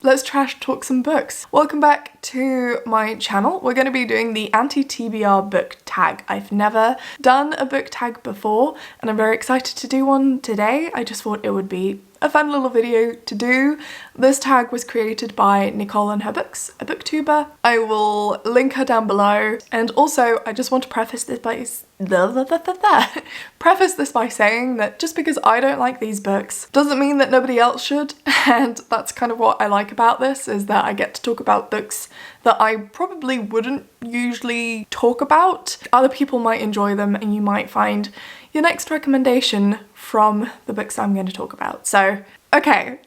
Let's trash talk some books. Welcome back to my channel. We're going to be doing the anti-TBR book tag. I've never done a book tag before and I'm very excited to do one today. I just thought it would be a fun little video to do. This tag was created by Nicole and her books, a booktuber. I will link her down below. And also, I just want to preface this by saying that just because I don't like these books doesn't mean that nobody else should. And that's kind of what I like about this, is that I get to talk about books that I probably wouldn't usually talk about. Other people might enjoy them and you might find your next recommendation from the books I'm going to talk about. So, okay,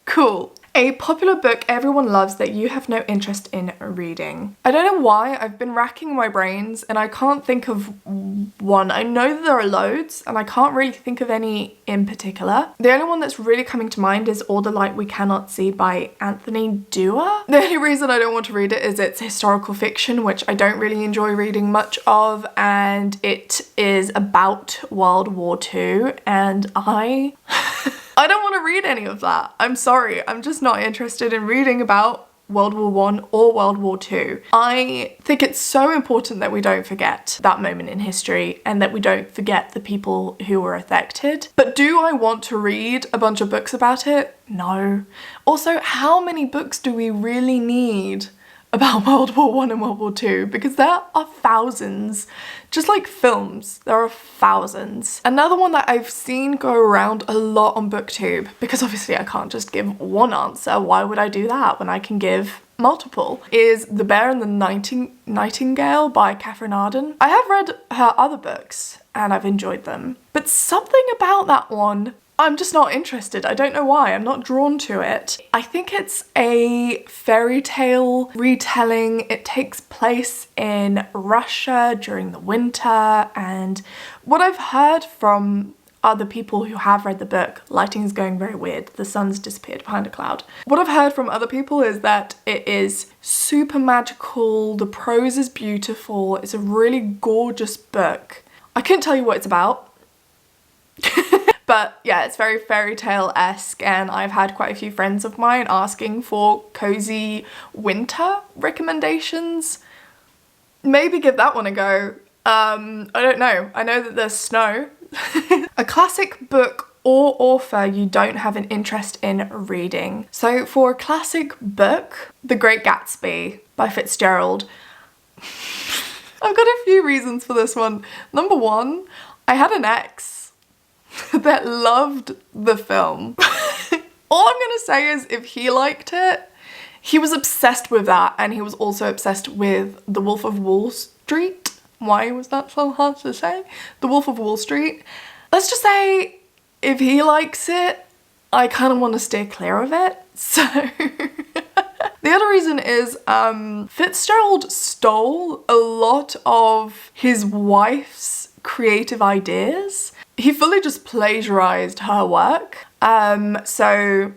cool. A popular book everyone loves that you have no interest in reading. I don't know why, I've been racking my brains and I can't think of one. I know that there are loads and I can't really think of any in particular. The only one that's really coming to mind is All the Light We Cannot See by Anthony Dewar. The only reason I don't want to read it is it's historical fiction, which I don't really enjoy reading much of, and it is about World War II and I don't want to read any of that. I'm sorry, I'm just not interested in reading about World War I or World War II. I think it's so important that we don't forget that moment in history and that we don't forget the people who were affected. But do I want to read a bunch of books about it? No. Also, how many books do we really need about World War I and World War II? Because there are thousands. Just like films, there are thousands. Another one that I've seen go around a lot on booktube, because obviously I can't just give one answer, why would I do that when I can give multiple, is The Bear and the Nightingale by Catherine Arden. I have read her other books and I've enjoyed them, but something about that one, I'm just not interested. I don't know why. I'm not drawn to it. I think it's a fairy tale retelling. It takes place in Russia during the winter, and what I've heard from other people who have read the book, lighting is going very weird. The sun's disappeared behind a cloud. What I've heard from other people is that it is super magical. The prose is beautiful. It's a really gorgeous book. I couldn't tell you what it's about. But yeah, it's very fairy tale-esque, and I've had quite a few friends of mine asking for cozy winter recommendations. Maybe give that one a go. I don't know. I know that there's snow. A classic book or author you don't have an interest in reading. So for a classic book, The Great Gatsby by Fitzgerald. I've got a few reasons for this one. Number one, I had an ex that loved the film. All I'm gonna say is if he liked it, he was obsessed with that, and he was also obsessed with The Wolf of Wall Street. Why was that so hard to say? The Wolf of Wall Street. Let's just say if he likes it, I kind of want to steer clear of it. So the other reason is Fitzgerald stole a lot of his wife's creative ideas. He fully just plagiarized her work. So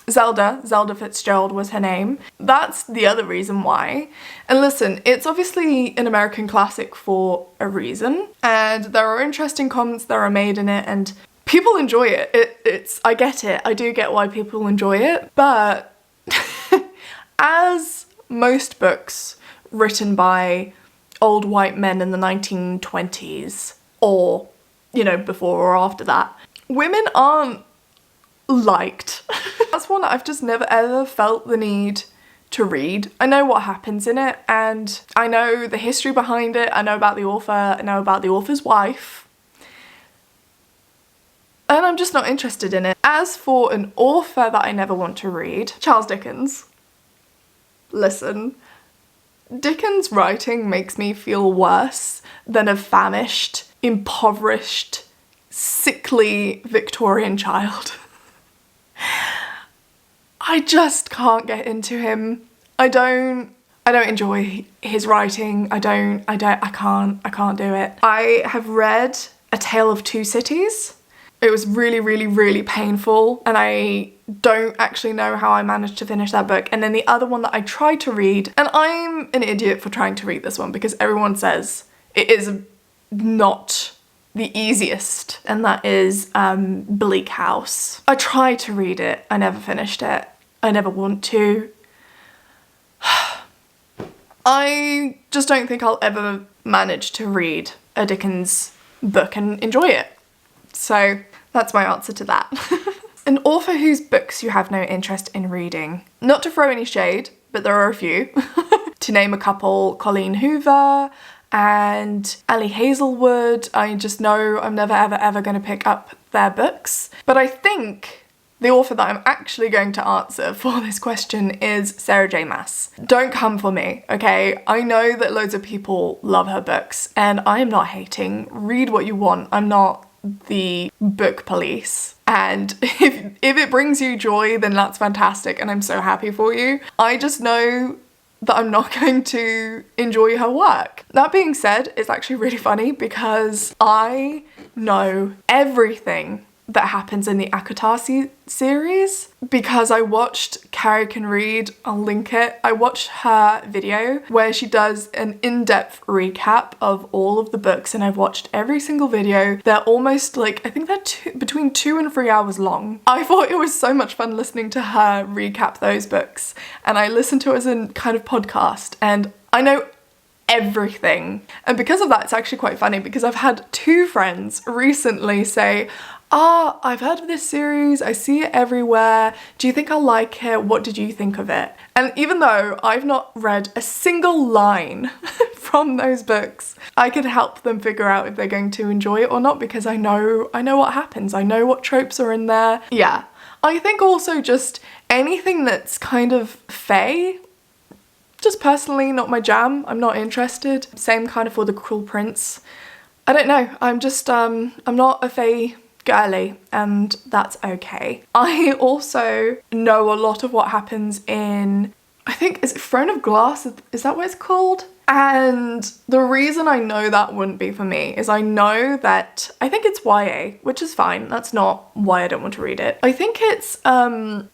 Zelda Fitzgerald was her name. That's the other reason why. And listen, it's obviously an American classic for a reason, and there are interesting comments that are made in it and people enjoy it. I get it. I do get why people enjoy it, but as most books written by old white men in the 1920s, or you know, before or after that, women aren't liked. That's one that I've just never ever felt the need to read. I know what happens in it and I know the history behind it. I know about the author, I know about the author's wife, and I'm just not interested in it. As for an author that I never want to read, Charles Dickens. Listen, Dickens' writing makes me feel worse than a famished, impoverished, sickly Victorian child. I just can't get into him. I don't enjoy his writing. I can't do it. I have read A Tale of Two Cities. It was really, really, really painful, and I don't actually know how I managed to finish that book. And then the other one that I tried to read, and I'm an idiot for trying to read this one because everyone says it is not the easiest, and that is Bleak House. I tried to read it, I never finished it. I never want to. I just don't think I'll ever manage to read a Dickens book and enjoy it. So that's my answer to that. An author whose books you have no interest in reading. Not to throw any shade, but there are a few. To name a couple, Colleen Hoover and Ali Hazelwood. I just know I'm never ever going to pick up their books. But I think the author that I'm actually going to answer for this question is Sarah J Maas. Don't come for me, okay? I know that loads of people love her books and I am not hating. Read what you want. I'm not the book police. And if it brings you joy, then that's fantastic and I'm so happy for you. I just know that I'm not going to enjoy her work. That being said, it's actually really funny because I know everything that happens in the ACOTAR series because I watched Carrie Can Read, I'll link it. I watched her video where she does an in-depth recap of all of the books and I've watched every single video. They're almost like, I think they're between 2 and 3 hours long. I thought it was so much fun listening to her recap those books and I listened to it as a kind of podcast and I know everything. And because of that, it's actually quite funny because I've had 2 friends recently say, I've heard of this series, I see it everywhere, do you think I'll like it? What did you think of it? And even though I've not read a single line from those books, I can help them figure out if they're going to enjoy it or not because I know what happens, I know what tropes are in there. Yeah, I think also just anything that's kind of fae, just personally not my jam, I'm not interested. Same kind of for The Cruel Prince. I don't know, I'm just, I'm not a fae girly and that's okay. I also know a lot of what happens in, I think, is it Throne of Glass? Is that what it's called? And the reason I know that wouldn't be for me is I know that, I think it's YA, which is fine. That's not why I don't want to read it. I think it's a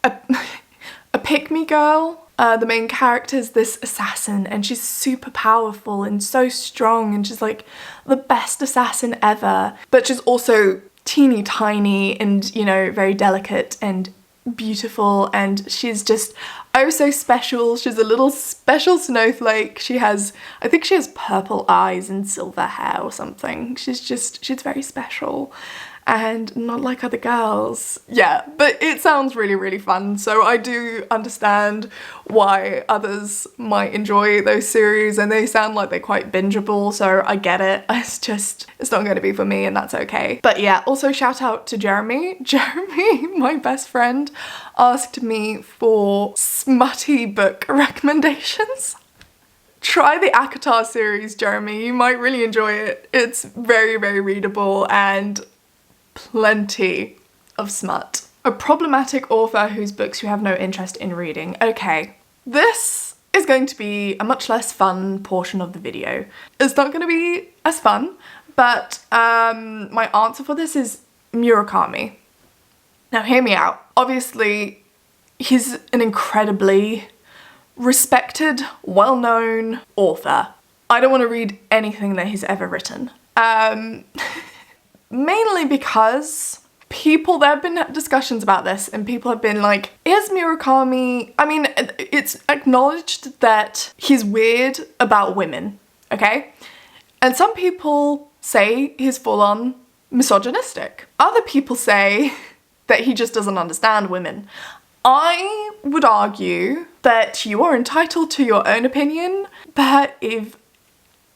pick-me girl. The main character is this assassin and she's super powerful and so strong and she's like the best assassin ever. But she's also teeny tiny and, you know, very delicate and beautiful and she's just oh so special. She's a little special snowflake. I think she has purple eyes and silver hair or something. She's very special and not like other girls. Yeah, but it sounds really, really fun. So I do understand why others might enjoy those series and they sound like they're quite bingeable. So I get it. It's not going to be for me and that's okay. But yeah, also shout out to Jeremy. Jeremy, my best friend, asked me for smutty book recommendations. Try the ACOTAR series, Jeremy. You might really enjoy it. It's very, very readable and plenty of smut. A problematic author whose books you have no interest in reading. Okay, this is going to be a much less fun portion of the video. It's not going to be as fun, but my answer for this is Murakami. Now hear me out. Obviously, he's an incredibly respected, well-known author. I don't want to read anything that he's ever written. Mainly because there have been discussions about this and people have been like, is Murakami, I mean, it's acknowledged that he's weird about women, okay? And some people say he's full-on misogynistic. Other people say that he just doesn't understand women. I would argue that you are entitled to your own opinion, but if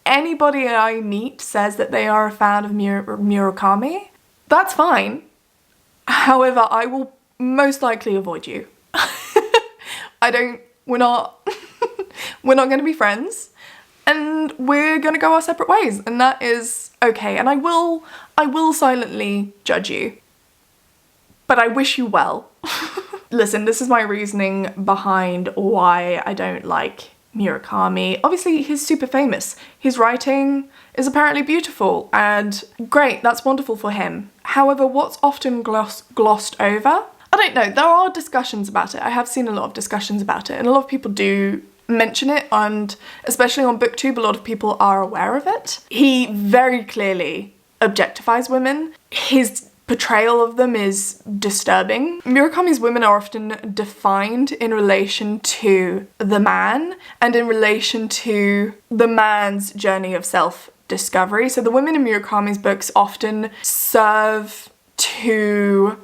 anybody I meet says that they are a fan of Murakami, that's fine. However, I will most likely avoid you. We're not going to be friends and we're going to go our separate ways and that is okay. And I will silently judge you, but I wish you well. Listen, this is my reasoning behind why I don't like Murakami. Obviously, he's super famous. His writing is apparently beautiful and great, that's wonderful for him. However, what's often glossed over, I don't know, there are discussions about it. I have seen a lot of discussions about it and a lot of people do mention it, and especially on booktube, a lot of people are aware of it. He very clearly objectifies women. His portrayal of them is disturbing. Murakami's women are often defined in relation to the man and in relation to the man's journey of self-discovery. So the women in Murakami's books often serve to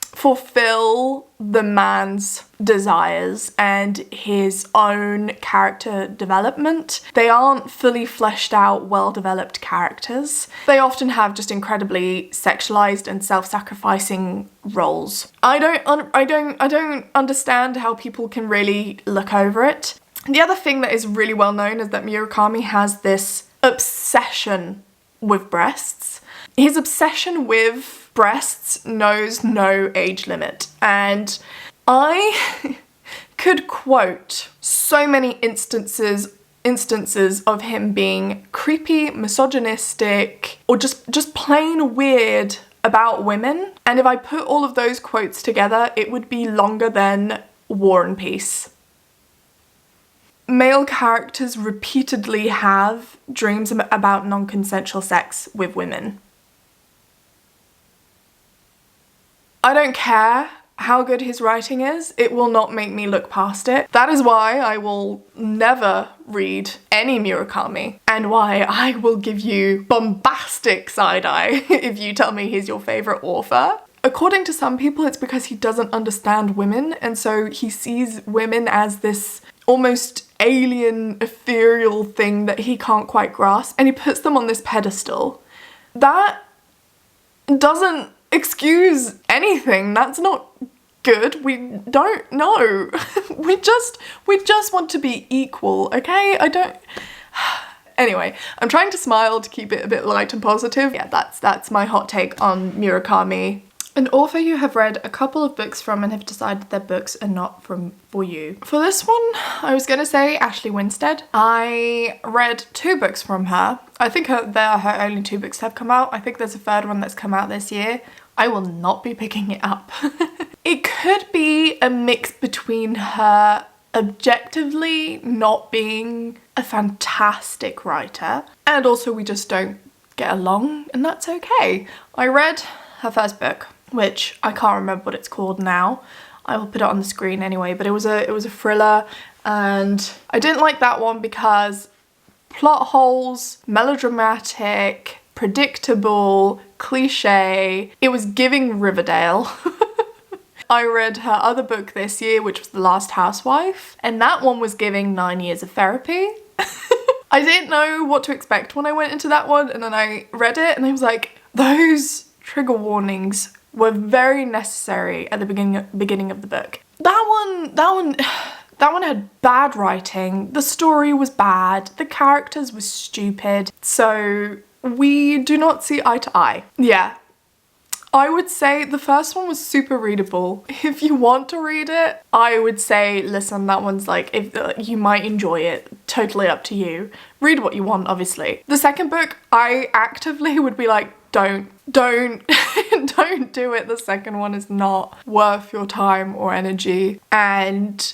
fulfill the man's desires and his own character development. They aren't fully fleshed out, well-developed characters. They often have just incredibly sexualized and self-sacrificing roles. I don't understand how people can really look over it. The other thing that is really well known is that Murakami has this obsession with breasts. His obsession with breasts knows no age limit, and I could quote so many instances of him being creepy, misogynistic, or just plain weird about women. And if I put all of those quotes together, it would be longer than War and Peace. Male characters repeatedly have dreams about non-consensual sex with women. I don't care how good his writing is, it will not make me look past it. That is why I will never read any Murakami, and why I will give you bombastic side-eye if you tell me he's your favourite author. According to some people, it's because he doesn't understand women, and so he sees women as this almost alien, ethereal thing that he can't quite grasp, and he puts them on this pedestal. That doesn't excuse anything. That's not good. We don't know. we just want to be equal, okay? Anyway, I'm trying to smile to keep it a bit light and positive. Yeah, that's my hot take on Murakami. An author you have read a couple of books from and have decided their books are not for you. For this one, I was gonna say Ashley Winstead. I read 2 books from her. I think they're her only 2 books that have come out. I think there's a 3rd one that's come out this year. I will not be picking it up. It could be a mix between her objectively not being a fantastic writer, and also we just don't get along, and that's okay. I read her first book, which I can't remember what it's called now. I will put it on the screen anyway, but it was a thriller, and I didn't like that one because plot holes, melodramatic, predictable, cliche. It was giving Riverdale. I read her other book this year, which was The Last Housewife, and that one was giving 9 years of therapy. I didn't know what to expect when I went into that one, and then I read it and I was like, those trigger warnings were very necessary at the beginning of the book. That one had bad writing, the story was bad, the characters were stupid, so we do not see eye to eye. Yeah. I would say the first one was super readable. If you want to read it, I would say, listen, that one's like, if you might enjoy it, totally up to you. Read what you want, obviously. The second book, I actively would be like, don't do it. The second one is not worth your time or energy and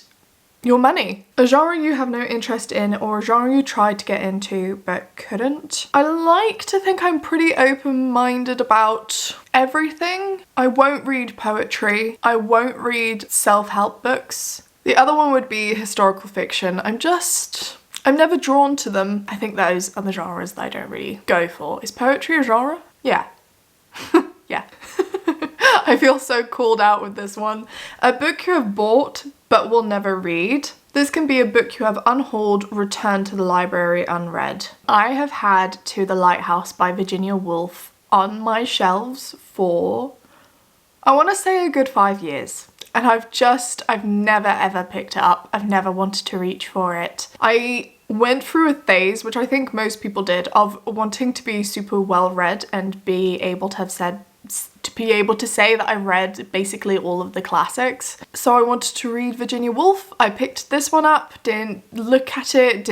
your money. A genre you have no interest in, or a genre you tried to get into but couldn't. I like to think I'm pretty open-minded about everything. I won't read poetry. I won't read self-help books. The other one would be historical fiction. I'm never drawn to them. I think those are the genres that I don't really go for. Is poetry a genre? Yeah. Yeah. I feel so called out with this one. A book you have bought but will never read. This can be a book you have unhauled, returned to the library unread. I have had To the Lighthouse by Virginia Woolf on my shelves for, I want to say, a good 5 years. And I've never ever picked it up. I've never wanted to reach for it. I went through a phase, which I think most people did, of wanting to be super well read and be able to say that I read basically all of the classics. So I wanted to read Virginia Woolf. I picked this one up, didn't look at it,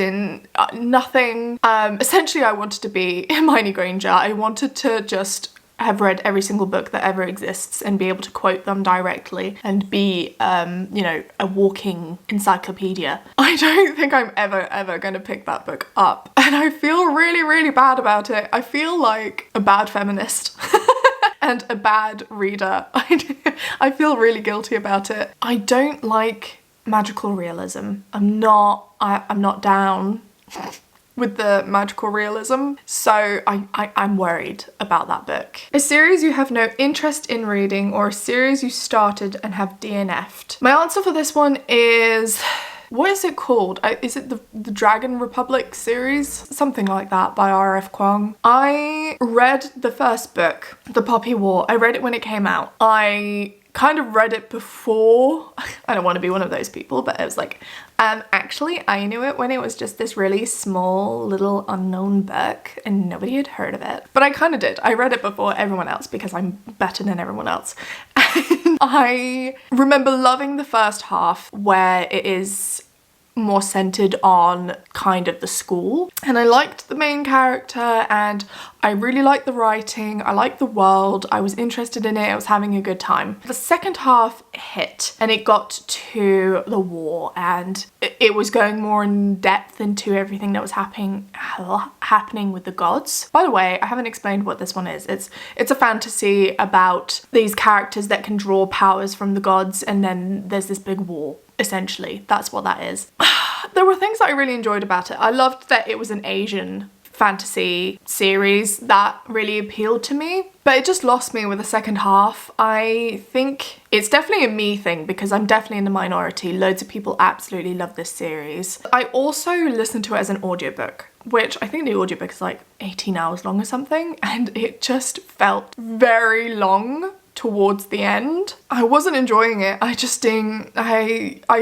nothing. Essentially I wanted to be Hermione Granger. I wanted to just have read every single book that ever exists and be able to quote them directly and be, you know, a walking encyclopedia. I don't think I'm ever gonna pick that book up. And I feel really, really bad about it. I feel like a bad feminist. and a bad reader. I feel really guilty about it. I don't like magical realism. I'm not down with the magical realism, so I'm worried about that book. A series you have no interest in reading, or a series you started and have DNF'd. My answer for this one is, what is it called? Is it the Dragon Republic series? Something like that, by R.F. Kuang. I read the first book, The Poppy War. I read it when it came out. I kind of read it before. I don't want to be one of those people, but it was like, actually I knew it when it was just this really small little unknown book and nobody had heard of it. But I kind of did. I read it before everyone else because I'm better than everyone else. And I remember loving the first half, where it is more centered on kind of the school, and I liked the main character and I really liked the writing, I liked the world, I was interested in it, I was having a good time. The second half hit and it got to the war, and it was going more in depth into everything that was happening with the gods. By the way, I haven't explained what this one is. It's a fantasy about these characters that can draw powers from the gods, and then there's this big war. Essentially, that's what that is. There were things that I really enjoyed about it. I loved that it was an Asian fantasy series that really appealed to me, but it just lost me with the second half. I think it's definitely a me thing because I'm definitely in the minority. Loads of people absolutely love this series. I also listened to it as an audiobook, which I think the audiobook is like 18 hours long or something, and it just felt very long towards the end. I wasn't enjoying it. I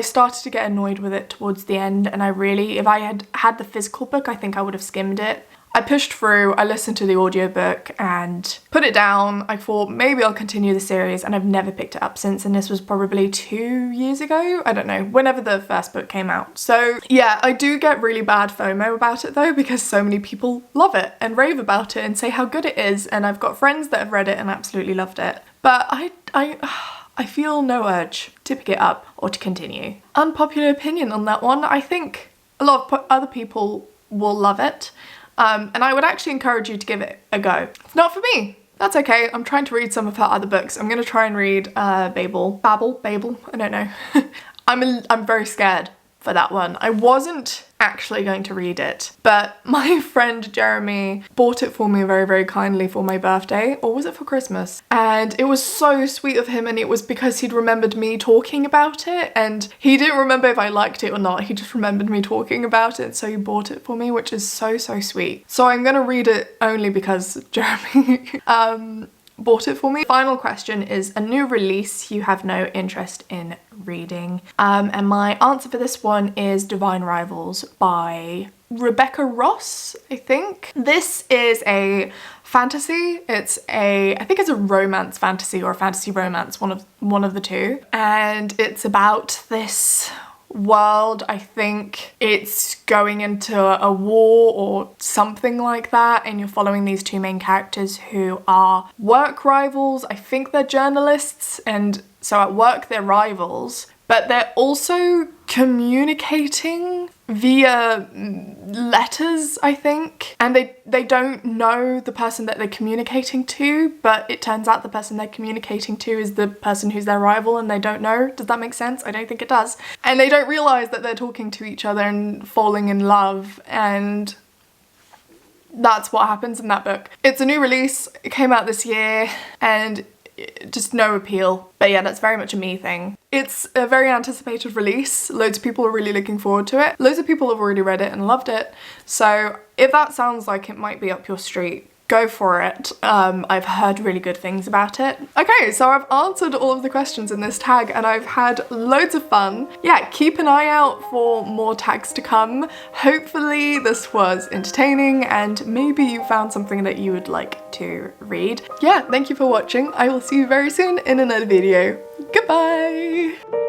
started to get annoyed with it towards the end, and if I had had the physical book, I think I would have skimmed it. I pushed through, I listened to the audiobook and put it down. I thought maybe I'll continue the series, and I've never picked it up since, and this was probably 2 years ago. I don't know, whenever the first book came out. So yeah, I do get really bad FOMO about it though, because so many people love it and rave about it and say how good it is, and I've got friends that have read it and absolutely loved it. But I feel no urge to pick it up or to continue. Unpopular opinion on that one, I think a lot of other people will love it. And I would actually encourage you to give it a go. It's not for me. That's okay. I'm trying to read some of her other books. I'm gonna try and read Babel, I don't know. I'm very scared for that one. I wasn't actually going to read it, but my friend Jeremy bought it for me very, very kindly for my birthday, or was it for Christmas? And it was so sweet of him, and it was because he'd remembered me talking about it, and he didn't remember if I liked it or not, he just remembered me talking about it, so he bought it for me, which is so, so sweet. So I'm gonna read it only because Jeremy bought it for me. Final question is a new release you have no interest in reading. And my answer for this one is Divine Rivals by Rebecca Ross, I think. This is a fantasy. I think it's a romance fantasy or a fantasy romance, one of the two. And it's about this world. I think it's going into a war or something like that, and you're following these two main characters who are work rivals. I think they're journalists, and so at work they're rivals, but they're also communicating via letters, I think, and they don't know the person that they're communicating to, but it turns out the person they're communicating to is the person who's their rival, and they don't know. Does that make sense? I don't think it does. And they don't realize that they're talking to each other and falling in love, and that's what happens in that book. It's a new release. It came out this year, and just no appeal. But yeah, that's very much a me thing. It's a very anticipated release. Loads of people are really looking forward to it. Loads of people have already read it and loved it. So if that sounds like it might be up your street, go for it. I've heard really good things about it. Okay, so I've answered all of the questions in this tag and I've had loads of fun. Yeah, keep an eye out for more tags to come. Hopefully this was entertaining and maybe you found something that you would like to read. Yeah, thank you for watching. I will see you very soon in another video. Goodbye!